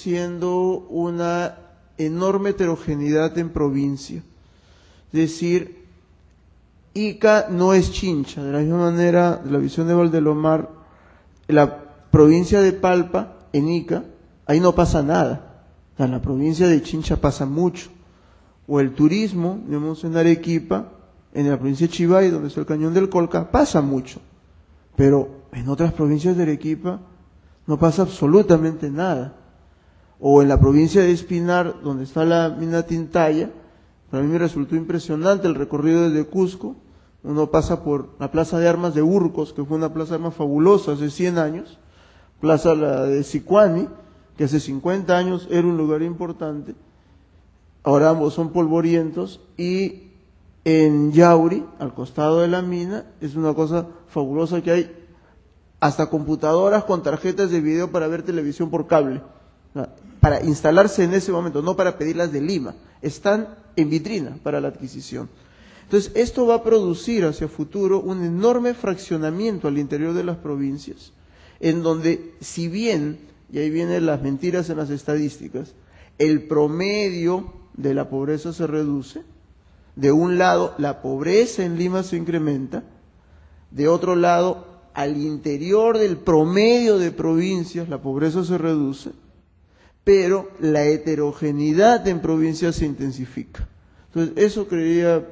produciendo una enorme heterogeneidad en provincia. Es decir, Ica no es Chincha. De la misma manera, de la visión de Valdelomar, la provincia de Palpa, en Ica, ahí no pasa nada. En la provincia de Chincha pasa mucho. O el turismo, digamos, en Arequipa, en la provincia de Chivay, donde está el Cañón del Colca, pasa mucho. Pero en otras provincias de Arequipa no pasa absolutamente nada. O en la provincia de Espinar, donde está la mina Tintaya, para mí me resultó impresionante el recorrido desde Cusco. Uno pasa por la Plaza de Armas de Urcos, que fue una plaza de armas fabulosa hace 100 años, plaza la de Sicuani, que hace 50 años era un lugar importante. Ahora ambos son polvorientos, y en Yauri, al costado de la mina, es una cosa fabulosa que hay hasta computadoras con tarjetas de video para ver televisión por cable, para instalarse en ese momento, no para pedirlas de Lima, están en vitrina para la adquisición. Entonces, esto va a producir hacia futuro un enorme fraccionamiento al interior de las provincias, en donde, si bien, y ahí vienen las mentiras en las estadísticas, el promedio de la pobreza se reduce. De un lado, la pobreza en Lima se incrementa. De otro lado, al interior del promedio de provincias, la pobreza se reduce, pero la heterogeneidad en provincias se intensifica. Entonces, eso quería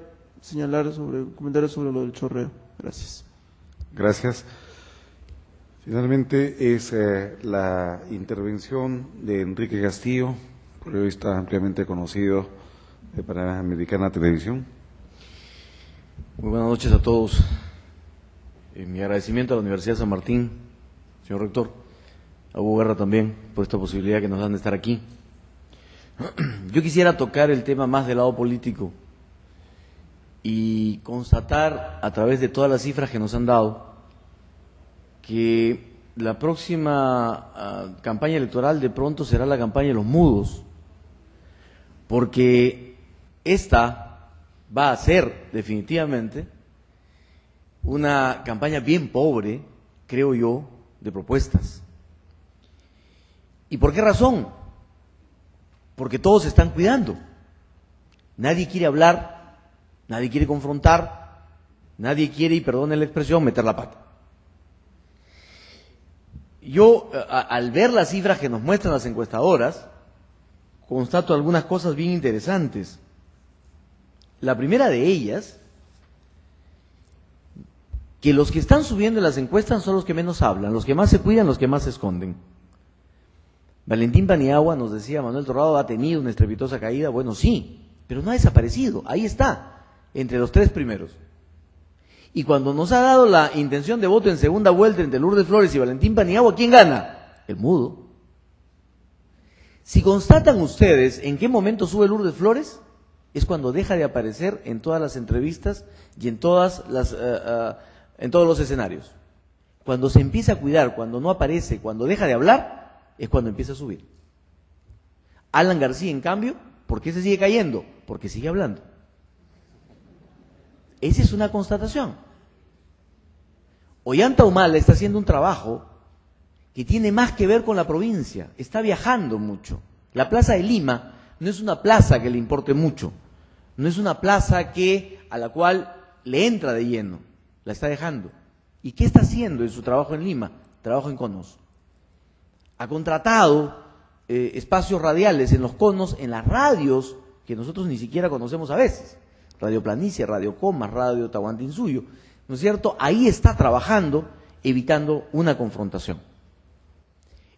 comentar sobre lo del chorreo. Gracias. Gracias. Finalmente es la intervención de Enrique Castillo, periodista ampliamente conocido de Panamericana Televisión. Muy buenas noches a todos. Mi agradecimiento a la Universidad de San Martín, señor rector, a Hugo Guerra también, por esta posibilidad que nos dan de estar aquí. Yo quisiera tocar el tema más del lado político y constatar, a través de todas las cifras que nos han dado, que la próxima campaña electoral de pronto será la campaña de los mudos, porque esta va a ser definitivamente una campaña bien pobre, creo yo, de propuestas. ¿Y por qué razón? Porque todos se están cuidando. Nadie quiere hablar, nadie quiere confrontar, nadie quiere, y perdone la expresión, meter la pata. Yo, al ver las cifras que nos muestran las encuestadoras, constato algunas cosas bien interesantes. La primera de ellas, que los que están subiendo en las encuestas son los que menos hablan, los que más se cuidan, los que más se esconden. Valentín Paniagua nos decía, Manuel Torrado ha tenido una estrepitosa caída. Bueno, sí, pero no ha desaparecido, ahí está, entre los 3 primeros. Y cuando nos ha dado la intención de voto en segunda vuelta entre Lourdes Flores y Valentín Paniagua, ¿quién gana? El mudo. Si constatan ustedes en qué momento sube Lourdes Flores, es cuando deja de aparecer en todas las entrevistas y en todos los escenarios. Cuando se empieza a cuidar, cuando no aparece, cuando deja de hablar, es cuando empieza a subir. Alan García, en cambio, ¿por qué se sigue cayendo? Porque sigue hablando. Esa es una constatación. Ollanta Humala está haciendo un trabajo que tiene más que ver con la provincia, está viajando mucho. La plaza de Lima no es una plaza que le importe mucho, no es una plaza a la cual le entra de lleno, la está dejando. ¿Y qué está haciendo en su trabajo en Lima? Trabajo en conos. Ha contratado espacios radiales en los conos, en las radios que nosotros ni siquiera conocemos a veces. Radio Planicie, Radio Comas, Radio Tahuantinsuyo, ¿no es cierto? Ahí está trabajando, evitando una confrontación.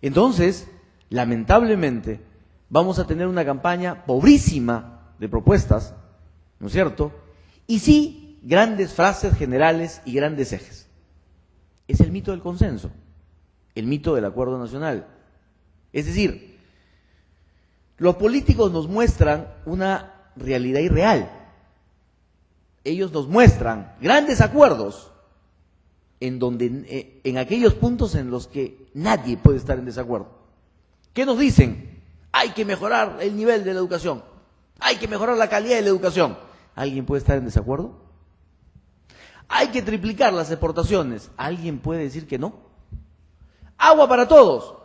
Entonces, lamentablemente, vamos a tener una campaña pobrísima de propuestas, ¿no es cierto? Y sí, grandes frases generales y grandes ejes. Es el mito del consenso, el mito del acuerdo nacional. Es decir, los políticos nos muestran una realidad irreal. Ellos nos muestran grandes acuerdos en aquellos puntos en los que nadie puede estar en desacuerdo. ¿Qué nos dicen? Hay que mejorar el nivel de la educación, hay que mejorar la calidad de la educación. ¿Alguien puede estar en desacuerdo? Hay que triplicar las exportaciones. ¿Alguien puede decir que no? Agua para todos.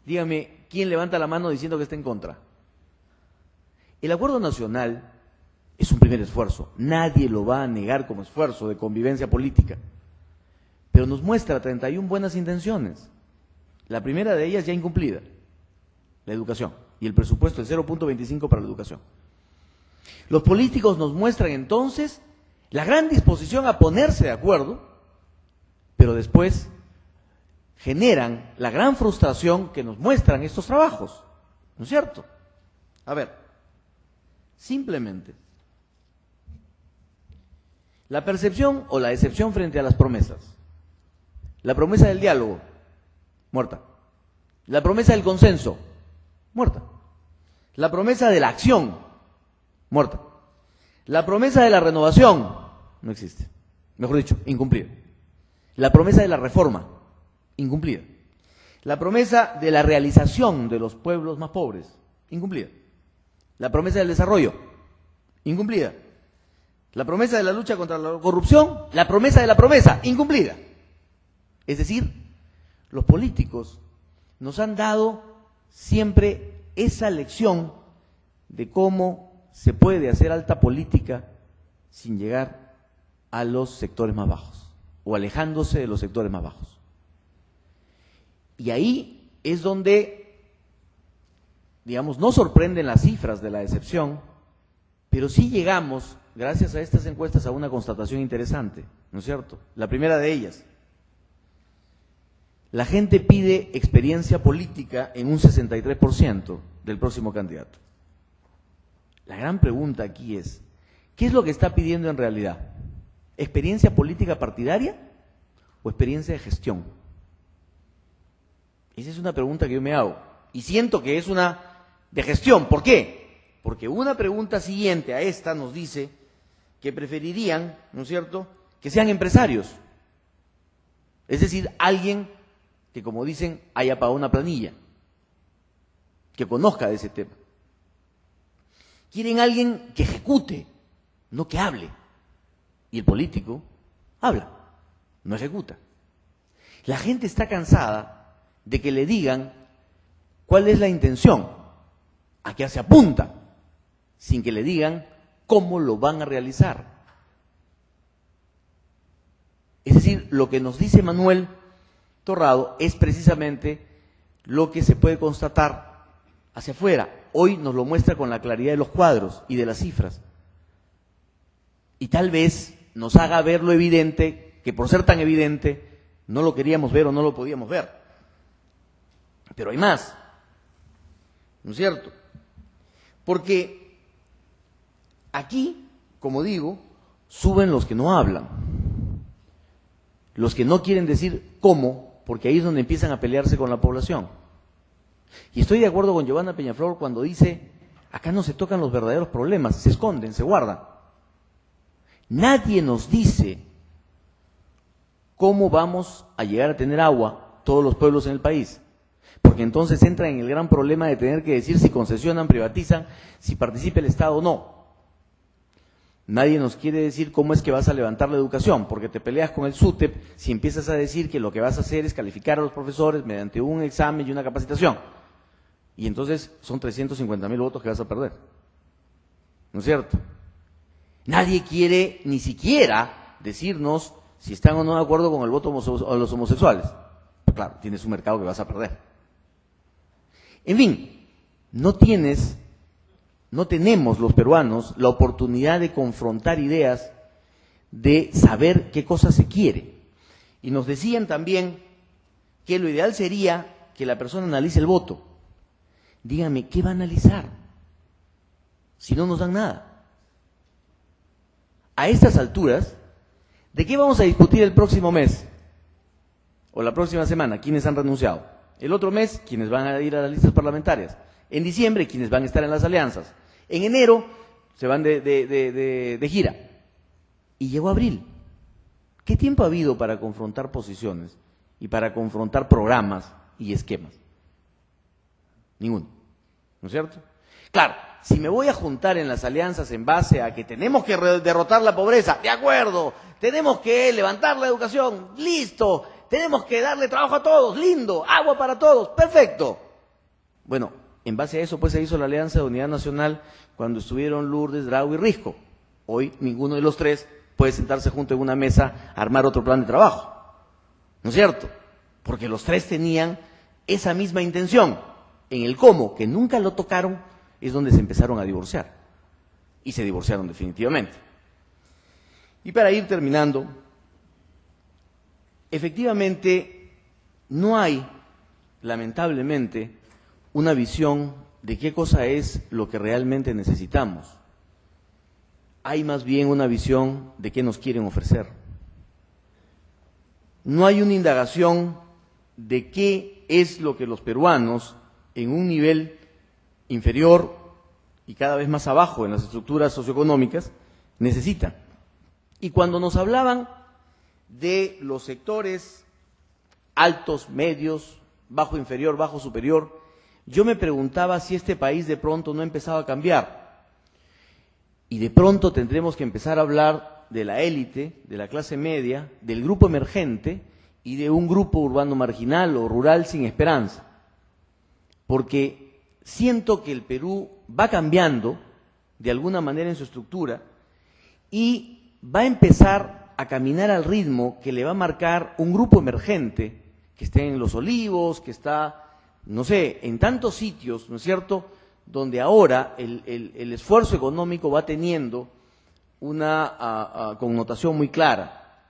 Dígame, ¿quién levanta la mano diciendo que está en contra? El acuerdo nacional es un primer esfuerzo. Nadie lo va a negar como esfuerzo de convivencia política. Pero nos muestra 31 buenas intenciones. La primera de ellas ya incumplida, la educación. Y el presupuesto es 0.25 para la educación. Los políticos nos muestran entonces la gran disposición a ponerse de acuerdo, pero después generan la gran frustración que nos muestran estos trabajos, ¿no es cierto? A ver, simplemente, la percepción o la decepción frente a las promesas. La promesa del diálogo, muerta. La promesa del consenso, muerta. La promesa de la acción, muerta. La promesa de la renovación, no existe. Mejor dicho, incumplida. La promesa de la reforma, incumplida. La promesa de la realización de los pueblos más pobres, incumplida. La promesa del desarrollo, incumplida. La promesa de la lucha contra la corrupción, la promesa de la promesa, incumplida. Es decir, los políticos nos han dado siempre esa lección de cómo se puede hacer alta política sin llegar a los sectores más bajos o alejándose de los sectores más bajos. Y ahí es donde, digamos, no sorprenden las cifras de la decepción, pero sí llegamos, gracias a estas encuestas, a una constatación interesante, ¿no es cierto? La primera de ellas, la gente pide experiencia política en un 63% del próximo candidato. La gran pregunta aquí es, ¿qué es lo que está pidiendo en realidad? ¿Experiencia política partidaria o experiencia de gestión? Esa es una pregunta que yo me hago y siento que es una de gestión. ¿Por qué? Porque una pregunta siguiente a esta nos dice que preferirían, ¿no es cierto?, que sean empresarios. Es decir, alguien que, como dicen, haya pagado una planilla, que conozca de ese tema. Quieren alguien que ejecute, no que hable. Y el político habla, no ejecuta. La gente está cansada de que le digan cuál es la intención, a qué se apunta, sin que le digan cómo lo van a realizar. Es decir, lo que nos dice Manuel Torrado es precisamente lo que se puede constatar hacia afuera. Hoy nos lo muestra con la claridad de los cuadros y de las cifras. Y tal vez nos haga ver lo evidente, que por ser tan evidente no lo queríamos ver o no lo podíamos ver. Pero hay más, ¿no es cierto? Porque aquí, como digo, suben los que no hablan, los que no quieren decir cómo, porque ahí es donde empiezan a pelearse con la población. Y estoy de acuerdo con Giovanna Peñaflor cuando dice, acá no se tocan los verdaderos problemas, se esconden, se guardan. Nadie nos dice cómo vamos a llegar a tener agua todos los pueblos en el país, porque entonces entra en el gran problema de tener que decir si concesionan, privatizan, si participa el Estado o no. Nadie nos quiere decir cómo es que vas a levantar la educación, porque te peleas con el SUTEP si empiezas a decir que lo que vas a hacer es calificar a los profesores mediante un examen y una capacitación. Y entonces son 350.000 votos que vas a perder. ¿No es cierto? Nadie quiere ni siquiera decirnos si están o no de acuerdo con el voto a los homosexuales. Pues claro, tienes un mercado que vas a perder. En fin, no tenemos los peruanos la oportunidad de confrontar ideas, de saber qué cosa se quiere. Y nos decían también que lo ideal sería que la persona analice el voto. Dígame, ¿qué va a analizar? Si no nos dan nada. A estas alturas, ¿de qué vamos a discutir el próximo mes? O la próxima semana, ¿quiénes han renunciado? El otro mes, ¿quiénes van a ir a las listas parlamentarias? En diciembre, ¿quiénes van a estar en las alianzas? En enero, se van de gira. Y llegó abril. ¿Qué tiempo ha habido para confrontar posiciones y para confrontar programas y esquemas? Ninguno. ¿No es cierto? Claro, si me voy a juntar en las alianzas en base a que tenemos que derrotar la pobreza, de acuerdo, tenemos que levantar la educación, listo, tenemos que darle trabajo a todos, lindo, agua para todos, perfecto. Bueno, en base a eso pues se hizo la Alianza de Unidad Nacional cuando estuvieron Lourdes, Drago y Risco. Hoy ninguno de los tres puede sentarse junto en una mesa a armar otro plan de trabajo, ¿no es cierto? Porque los tres tenían esa misma intención. En el cómo, que nunca lo tocaron, es donde se empezaron a divorciar. Y se divorciaron definitivamente. Y para ir terminando, efectivamente no hay, lamentablemente, una visión de qué cosa es lo que realmente necesitamos. Hay más bien una visión de qué nos quieren ofrecer. No hay una indagación de qué es lo que los peruanos, en un nivel inferior y cada vez más abajo en las estructuras socioeconómicas, necesitan. Y cuando nos hablaban de los sectores altos, medios, bajo inferior, bajo superior, yo me preguntaba si este país de pronto no empezaba a cambiar. Y de pronto tendremos que empezar a hablar de la élite, de la clase media, del grupo emergente y de un grupo urbano marginal o rural sin esperanza. Porque siento que el Perú va cambiando de alguna manera en su estructura y va a empezar a caminar al ritmo que le va a marcar un grupo emergente que esté en Los Olivos, que está, no sé, en tantos sitios, ¿no es cierto?, donde ahora el esfuerzo económico va teniendo una connotación muy clara.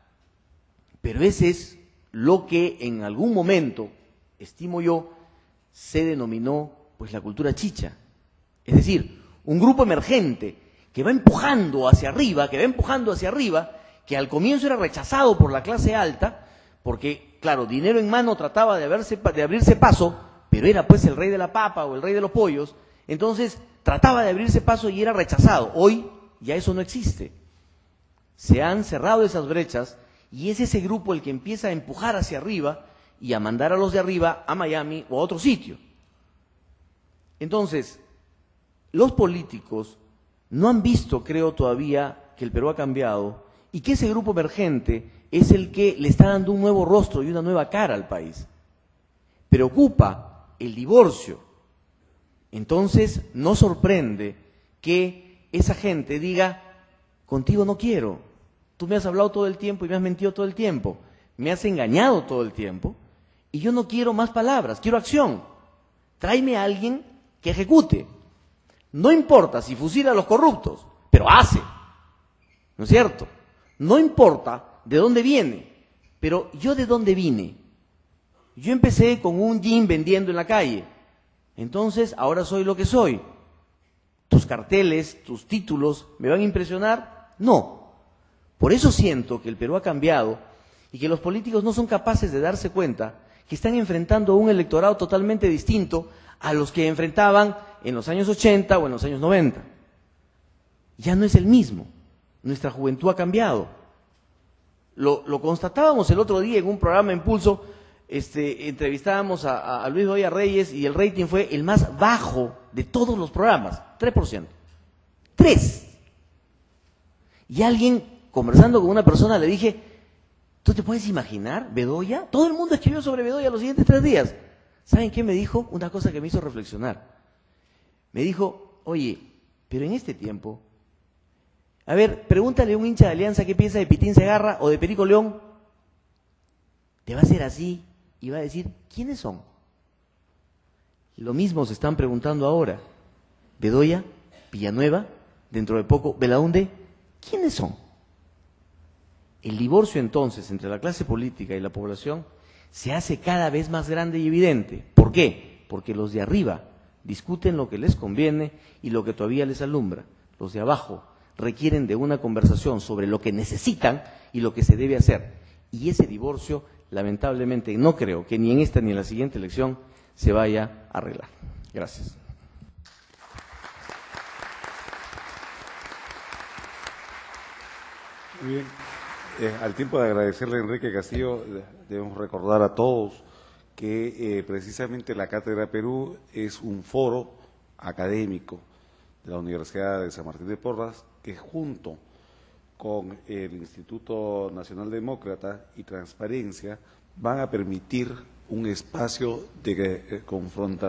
Pero ese es lo que en algún momento, estimo yo, se denominó pues la cultura chicha. Es decir, un grupo emergente que va empujando hacia arriba, que al comienzo era rechazado por la clase alta, porque, claro, dinero en mano trataba de abrirse paso, pero era pues el rey de la papa o el rey de los pollos, entonces trataba de abrirse paso y era rechazado. Hoy ya eso no existe. Se han cerrado esas brechas y es ese grupo el que empieza a empujar hacia arriba y a mandar a los de arriba a Miami o a otro sitio. Entonces, los políticos no han visto, creo todavía, que el Perú ha cambiado y que ese grupo emergente es el que le está dando un nuevo rostro y una nueva cara al país. Preocupa el divorcio. Entonces, no sorprende que esa gente diga, contigo no quiero, tú me has hablado todo el tiempo y me has mentido todo el tiempo, me has engañado todo el tiempo y yo no quiero más palabras, quiero acción. Tráeme a alguien que ejecute. No importa si fusila a los corruptos, pero hace, ¿no es cierto? No importa de dónde viene, pero yo de dónde vine. Yo empecé con un gin vendiendo en la calle, entonces ahora soy lo que soy. ¿Tus carteles, tus títulos me van a impresionar? No. Por eso siento que el Perú ha cambiado y que los políticos no son capaces de darse cuenta que están enfrentando a un electorado totalmente distinto a los que enfrentaban en los años 80 o en los años 90. Ya no es el mismo. Nuestra juventud ha cambiado. Lo constatábamos el otro día en un programa Impulso. Entrevistábamos a Luis Bedoya Reyes y el rating fue el más bajo de todos los programas, 3%. 3%. Y alguien, conversando con una persona, le dije, ¿tú te puedes imaginar Bedoya? Todo el mundo escribió sobre Bedoya los siguientes 3 días. ¿Saben qué me dijo? Una cosa que me hizo reflexionar. Me dijo, oye, pero en este tiempo, a ver, pregúntale a un hincha de Alianza qué piensa de Pitín Segarra o de Perico León. Te va a hacer así y va a decir, ¿quiénes son? Lo mismo se están preguntando ahora. Bedoya, Villanueva, dentro de poco, Belaúnde, ¿quiénes son? El divorcio entonces entre la clase política y la población se hace cada vez más grande y evidente. ¿Por qué? Porque los de arriba discuten lo que les conviene y lo que todavía les alumbra. Los de abajo requieren de una conversación sobre lo que necesitan y lo que se debe hacer. Y ese divorcio, lamentablemente, no creo que ni en esta ni en la siguiente elección se vaya a arreglar. Gracias. Muy bien. Al tiempo de agradecerle a Enrique Castillo, debemos recordar a todos que precisamente la Cátedra Perú es un foro académico de la Universidad de San Martín de Porres que junto con el Instituto Nacional Demócrata y Transparencia van a permitir un espacio de confrontación